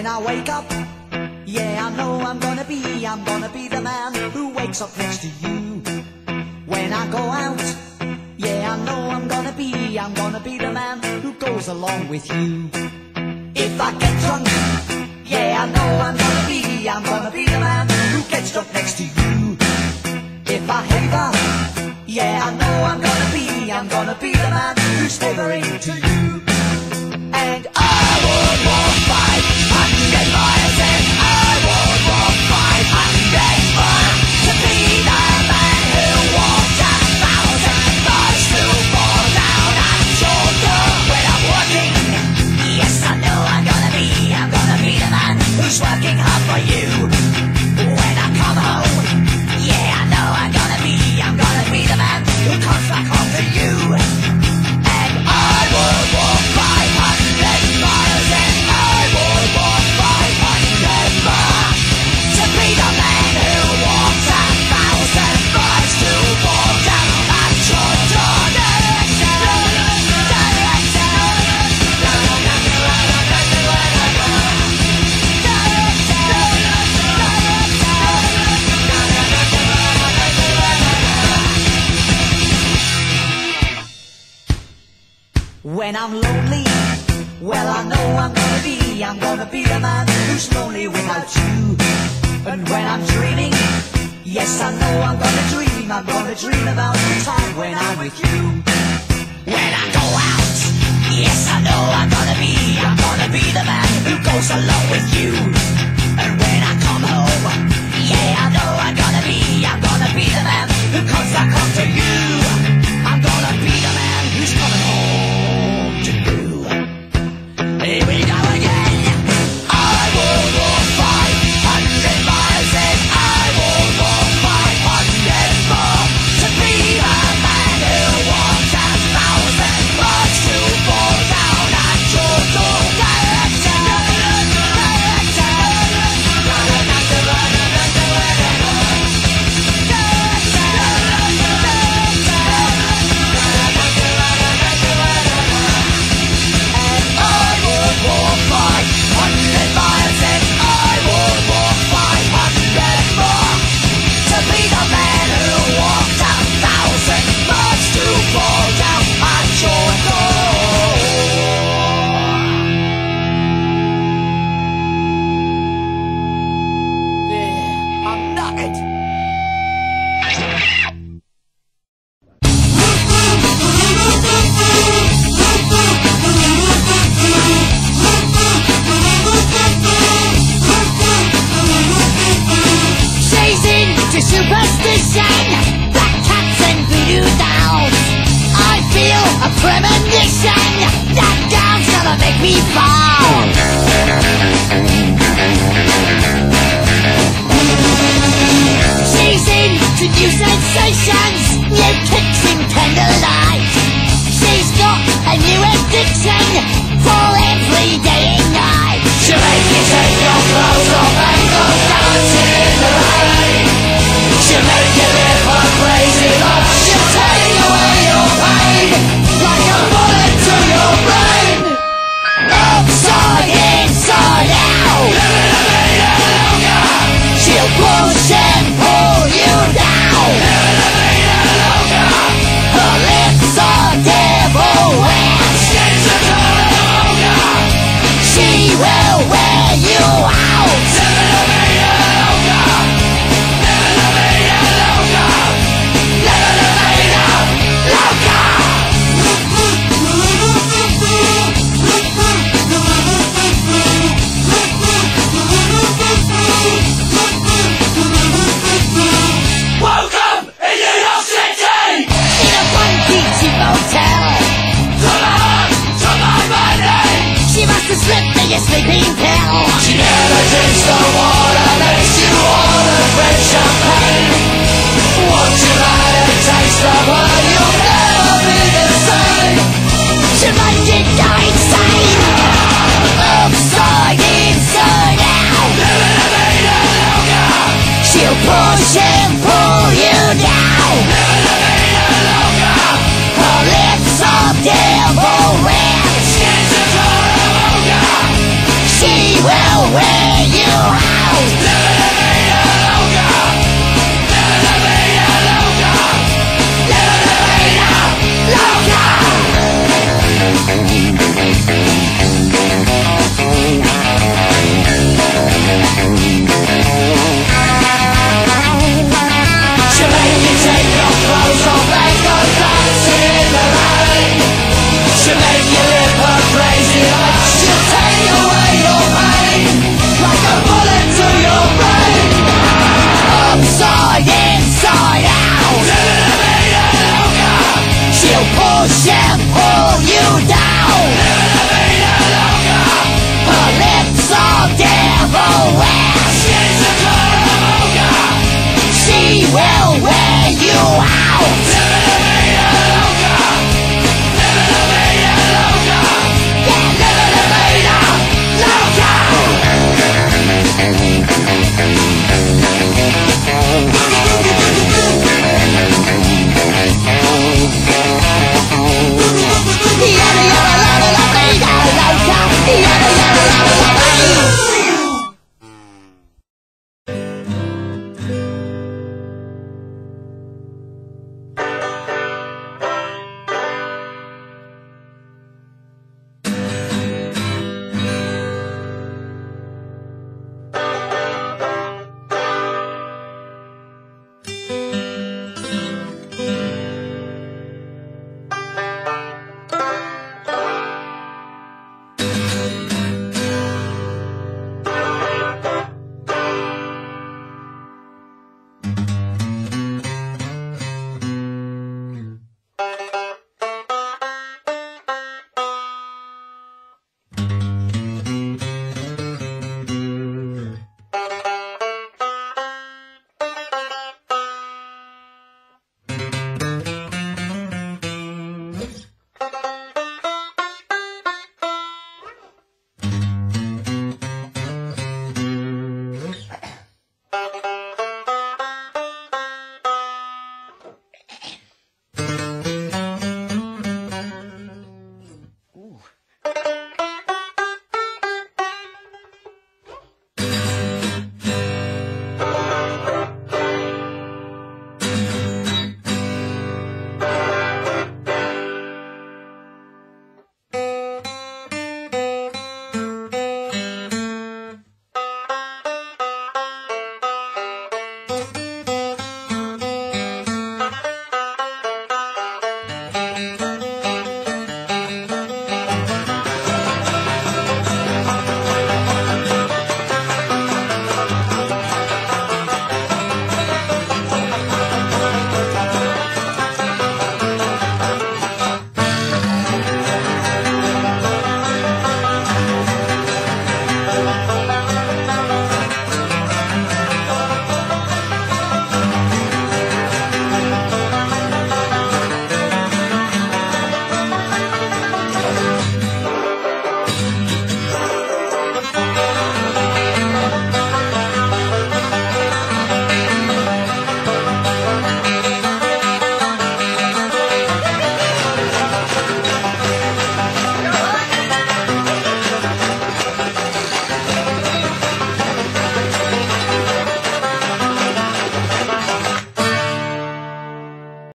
When I wake up, yeah, I know I'm gonna be the man who wakes up next to you. When I go out, yeah, I know I'm gonna be the man who goes along with you. If I get drunk, yeah, I know I'm gonna be the man who gets drunk next to you. If I haver, yeah, I know I'm gonna be the man who's havering to you. And I would walk 500 miles, and I would walk 500 more to be the man who walks 1,000 miles to fall down at your door when I'm working. Yes, I know I'm gonna be the man who's working hard for you. When I come home, yeah, I know I'm gonna be the man who comes back home to you. And I would walk 500 miles, and I would walk 500 more to be the man who walks 1,000 miles to fall down at your door. When I'm lonely, well, I know I'm gonna be the man who's lonely without you. And when I'm dreaming, yes, I know I'm gonna dream about the time when I'm with you. When I go out, yes, I know I'm gonna be the man who goes along with you. And when I come home, yeah, I know I'm gonna be the man who comes back home to you. I'm gonna be the man who's coming home to you. Here we go again. I will walk 500 miles, and I will walk 500 more to be the man who walks 1,000 miles to fall down at your door. Superstition, black cats and voodoo dolls. I feel a premonition that girl's gonna make me fall. She's into new sensations, new kicks in candlelight. She's got a new addiction for every day and night. She'll make you take your clothes off and go dancing in the rain. She'll make you live her crazy life. She'll take away your pain like a bullet to your brain. Upside, inside out. Living a vida loca. She'll push and pull you down. Living a vida loca. Her lips are devil wears. She's a loca. She will wear you out. Living a vida loca. Welcome in New York City! In a funky cheap hotel. To the heart, to my body! She must have slipped in your sleeping pill. She never drinks the water, makes you order red champagne. Once you've had a taste of her, you'll never be the same. She'll make you go insane. Upside, inside out. Living a vida loca. She'll push and pull you down. Living a vida loca. Her lips are devil red. Skin's a loca. She will wear you.